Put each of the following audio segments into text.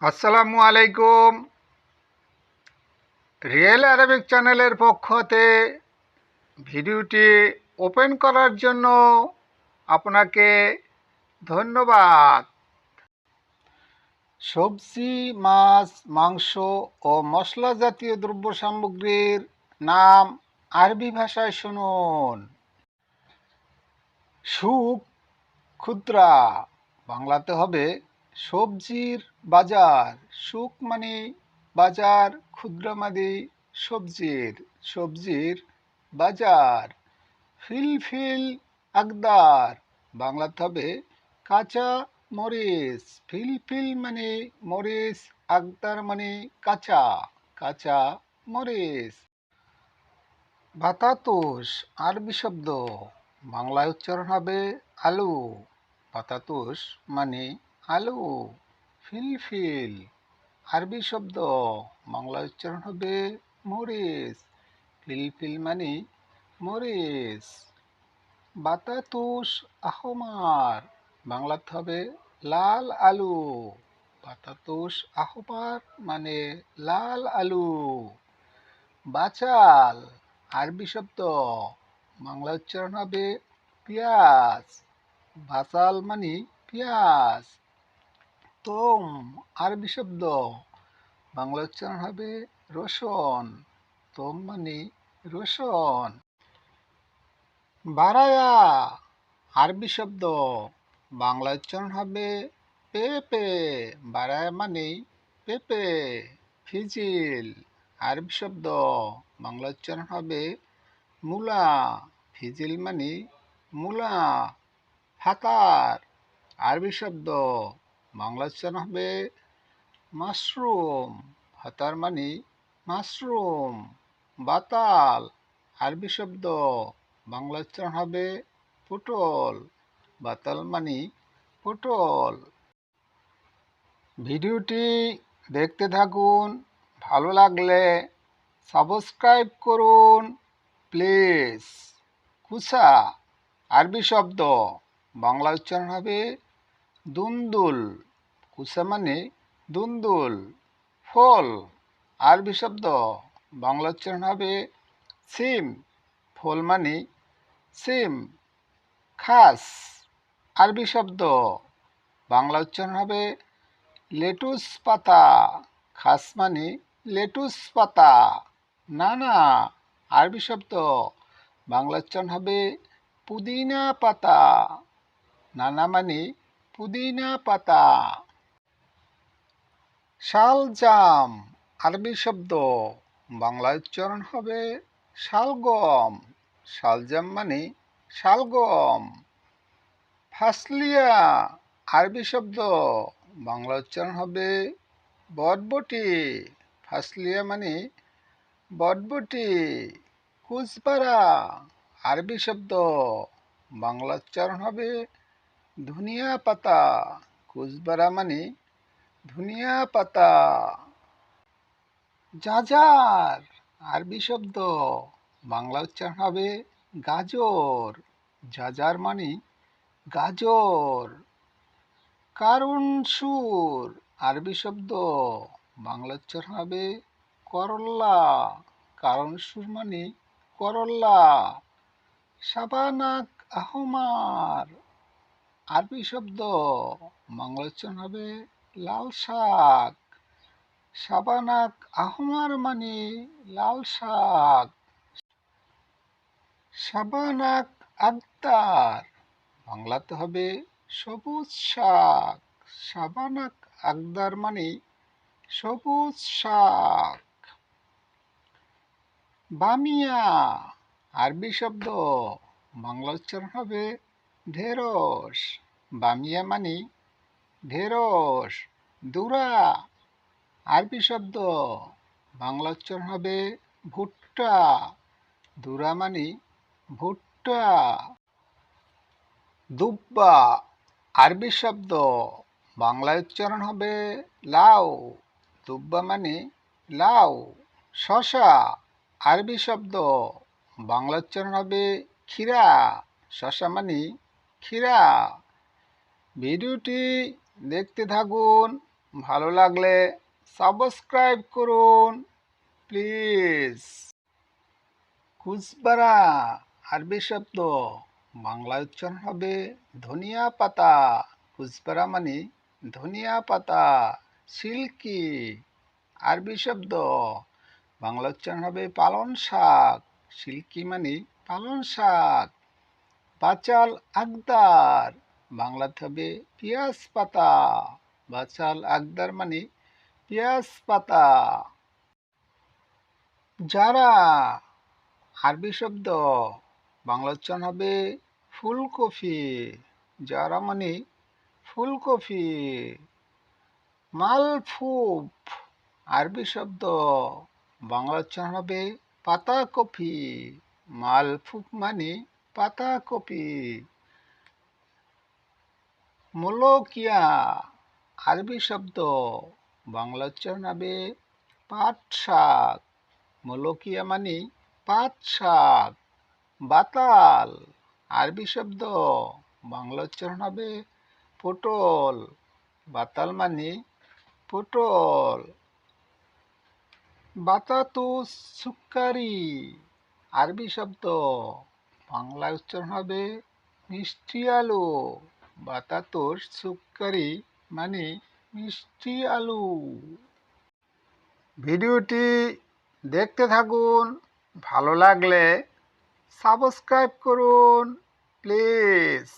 আসসালামু আলাইকুম। Real Arabic চ্যানেলের পক্ষতে ভিডিওটি ওপেন করার জন্য আপনাকে ধন্যবাদ। সবজি, মাছ, মাংস ও মশলা জাতীয় দ্রব্য সামগ্রীর নাম আরবি ভাষায় শুনুন। সুক, খুচরা, বাংলাতে হবে সবজির বাজার। সুক মানে বাজার, খুচরা মানে সবজির বাজার। ফিলফিল আকদার, বাংলাতে হবে কাঁচা মরিচ। ফিলফিল মানে মরিচ, আকদার মানে কাঁচা, কাঁচা মরিচ। বাতাতুস, আরবি শব্দ, বাংলায় উচ্চারণ হবে আলু। বাতাতুস মানে আলু। ফিলফিল, আরবি শব্দ, বাংলায় উচ্চারণ হবে মরিচ। ফিলফিল মানে মরিচ। বাতাতুস আহমার, বাংলাতে হবে লাল আলু। বাতাতুস আহমার মানে লাল আলু। বাচাল, আরবি শব্দ, বাংলা উচ্চারণ হবে পেঁয়াজ। বাচাল মানে পেঁয়াজ। তোম, আরবি শব্দ, বাংলা উচ্চারণ হবে রসুন। তোম মানে রসুন। বারায়া, আরবি শব্দ, বাংলা উচ্চারণ হবে পেঁপে। বারায়া মানে পেঁপে। ফিজিল, আরবি শব্দ, বাংলা উচ্চারণ হবে মূলা। ফিজিল মানে মূলা। ফাতার, আরবি শব্দ, বাংলা উচ্চারণ হবে মাশরুম। ফাতার মানে মাশরুম। বাতাল, আরবি শব্দ, বাংলা উচ্চারণ হবে পটল। বাতাল মানে পটল। ভিডিওটি দেখতে থাকুন, ভালো লাগলে সাবস্ক্রাইব করুন প্লিজ। কুসা, আরবি শব্দ, বাংলা উচ্চারণ হবে দুন্দুল। কুসা মানে দুন্দুল। ফল, আরবি শব্দ, বাংলা উচ্চারণ হবে সিম। ফল মানে সিম। খাস, আরবি শব্দ, বাংলা উচ্চারণ হবে লেটুস পাতা। খাস মানে লেটুস পাতা। নানা, আরবি শব্দ, বাংলা উচ্চারণ হবে পুদিনা পাতা। নানা মানে পুদিনা পাতা। শালজাম, আরবি শব্দ, বাংলা উচ্চারণ হবে শালগম। শালজাম মানে শালগম। ফাসলিয়া, আরবি শব্দ, বাংলা উচ্চারণ হবে বটবটি। ফাসলিয়া মানে বটবটি। কুজবারা, আরবি শব্দ, বাংলা উচ্চারণ হবে ধনিয়া পাতা। কুজবারা মানে ধনিয়া পাতা। জাজার, আরবি শব্দ, বাংলা উচ্চারণ হবে গাজর। জাজার মানে গাজর। কারুন সুর, আরবি শব্দ, বাংলা উচ্চারণ হবে করল্লা। কারণ সুর মানে করল্লা। সাবানাক আহমার, আরবি শব্দ, বাংলা উচ্চারণ হবে লাল শাক। সাবানাক আহমার মানে লাল শাক। সাবানাক আকতার, বাংলাতে হবে সবুজ শাক। সাবানাক আকদার মানে সবুজ শাক। বামিয়া, আরবি শব্দ, বাংলা উচ্চারণ হবে ঢেঁড়স। বামিয়া মানে ঢেঁড়স। দুরা, আরবি শব্দ, বাংলা উচ্চারণ হবে ভুট্টা। দুরা মানে ভুট্টা। দুব্বা, আরবি শব্দ, বাংলায় উচ্চারণ হবে লাউ। দুব্বা মানে লাউ। শশা, আরবি শব্দ, বাংলা উচ্চারণ হবে ক্ষীরা। শশা মানে ক্ষীরা। ভিডিওটি দেখতে থাকুন, ভালো লাগলে সাবস্ক্রাইব করুন প্লিজ। কুজবারা আরবি শব্দ, বাংলা উচ্চারণ হবে ধনিয়া পাতা। কুজবারা মানে ধনিয়া পাতা। সিল্কি আরবি শব্দ, বাংলা উচ্চারণ হবে পালন শাক। সিল্কি মানে পালন শাক। বাচাল আকদার, বাংলাতে হবে পেঁয়াজ পাতা। বাচাল আকদার মানে পেঁয়াজ পাতা। যারা আরবি শব্দ, বাংলা উচ্চারণ হবে ফুলকপি। যারা মানে ফুলকপি। মালফুফ আরবি শব্দ, বাংলা উচ্চারণ হবে পাতাকপি। মালফুফ মানে পাতাকপি। মোলকিয়া আরবি শব্দ, বাংলা উচ্চারণ হবে পাট শাক। মোলকিয়া মানে পাট শাক। বাতাল আরবি শব্দ, বাংলা উচ্চারণ হবে পটল। বাতাল মানে পটল। বাতাতুস সুক্কারি আরবি শব্দ, বাংলা উচ্চারণ হবে মিষ্টি আলু। বাতাতুস সুক্কারি মানে মিষ্টি আলু। ভিডিওটি দেখতে থাকুন, ভালো লাগলে সাবস্ক্রাইব করুন প্লিজ।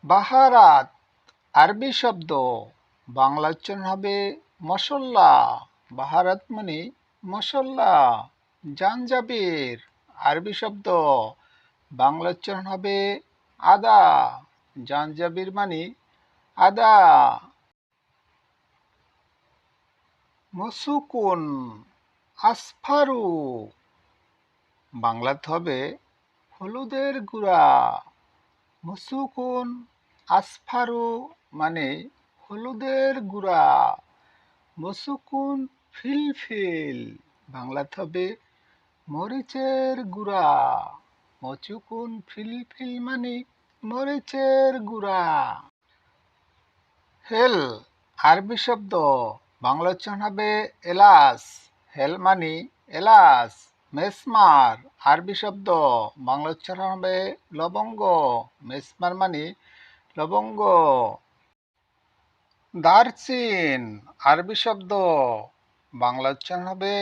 বাহারাত আরবি শব্দ, বাংলা উচ্চারণ হবে মশলা। বাহারাত মানে মশলা। জাঞ্জাবির আরবি শব্দ, বাংলা উচ্চারণ হবে আদা। জাঞ্জাবির মানে আদা। মুসুকুন আসফারু, বাংলাতে হবে হলুদের গুঁড়া। মুসুকুন আসফারু মানে হলুদের গুঁড়া। মুসুকুন ফিলফিল, বাংলাতে হবে মরিচের গুঁড়া। মুসুকুন ফিলফিল মানে মরিচের গুঁড়া। হেল আরবি শব্দ, বাংলা উচ্চারণ হবে এলাচ। হেল মানে এলাচ। মেসমার আরবি শব্দ, বাংলা উচ্চারণ হবে লবঙ্গ। মেসমার মানে লবঙ্গ। দারচিন আরবি শব্দ, বাংলা উচ্চারণ হবে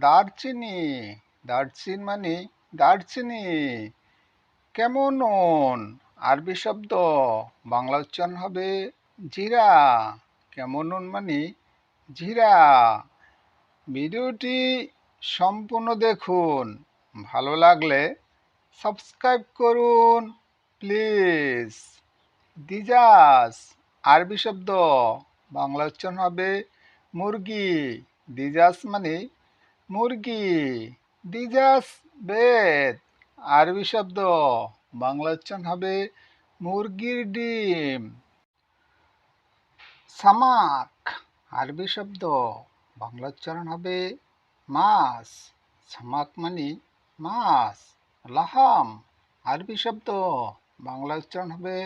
দারচিনি। দারচিন মানে দারচিনি। কেমন আরবি শব্দ, বাংলা উচ্চারণ হবে জিরা। কেমন মানে জিরা। ভিডিওটি সম্পূর্ণ দেখুন, ভালো লাগলে সাবস্ক্রাইব করুন প্লিজ। দিজাস আরবি শব্দ, বাংলা উচ্চারণ হবে মুরগি। দিজাস মানে মুরগি। দিজাস বেদ আরবি শব্দ, বাংলা উচ্চারণ হবে মুরগির ডিম। সামাক আরবি শব্দ, বাংলা উচ্চারণ হবে মাছ। সামাক মানে মাছ। লাহাম আরবি শব্দ, বাংলা উচ্চারণ হবে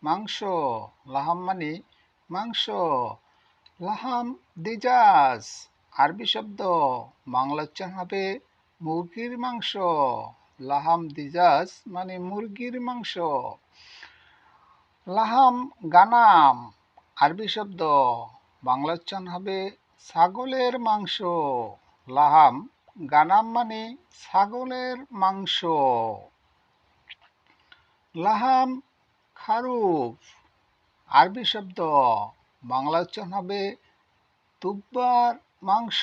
মাংস। লাহাম মানে মাংস। লাহাম দিজাজ আরবি শব্দ, বাংলা উচ্চারণ হবে মুরগির মাংস। লাহাম দিজাজ মানে মুরগির মাংস। লাহাম গানাম আরবি শব্দ, বাংলা উচ্চারণ হবে ছাগলের মাংস। লাহাম গানাম মানে ছাগলের মাংস। লাহাম খারুফ আরবি শব্দ, বাংলা উচ্চারণ হবে দুব্বার মাংস।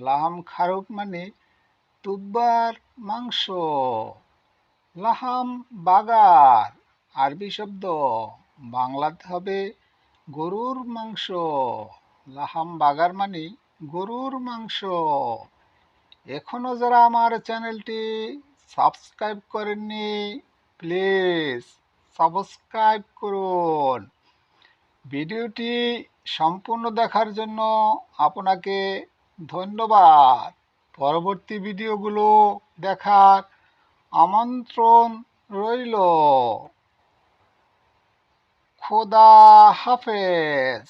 লাহাম খারুফ মানে দুব্বার মাংস। লাহাম বাগার আরবি শব্দ, বাংলাতে হবে গরুর মাংস। লাহাম বাগার মানে গরুর মাংস। এখনো যারা আমার চ্যানেলটি সাবস্ক্রাইব করেননি প্লিজ সাবস্ক্রাইব করুন। ভিডিওটি সম্পূর্ণ দেখার জন্য আপনাকে ধন্যবাদ। পরবর্তী ভিডিওগুলো দেখার আমন্ত্রণ রইল। খোদা হাফেজ।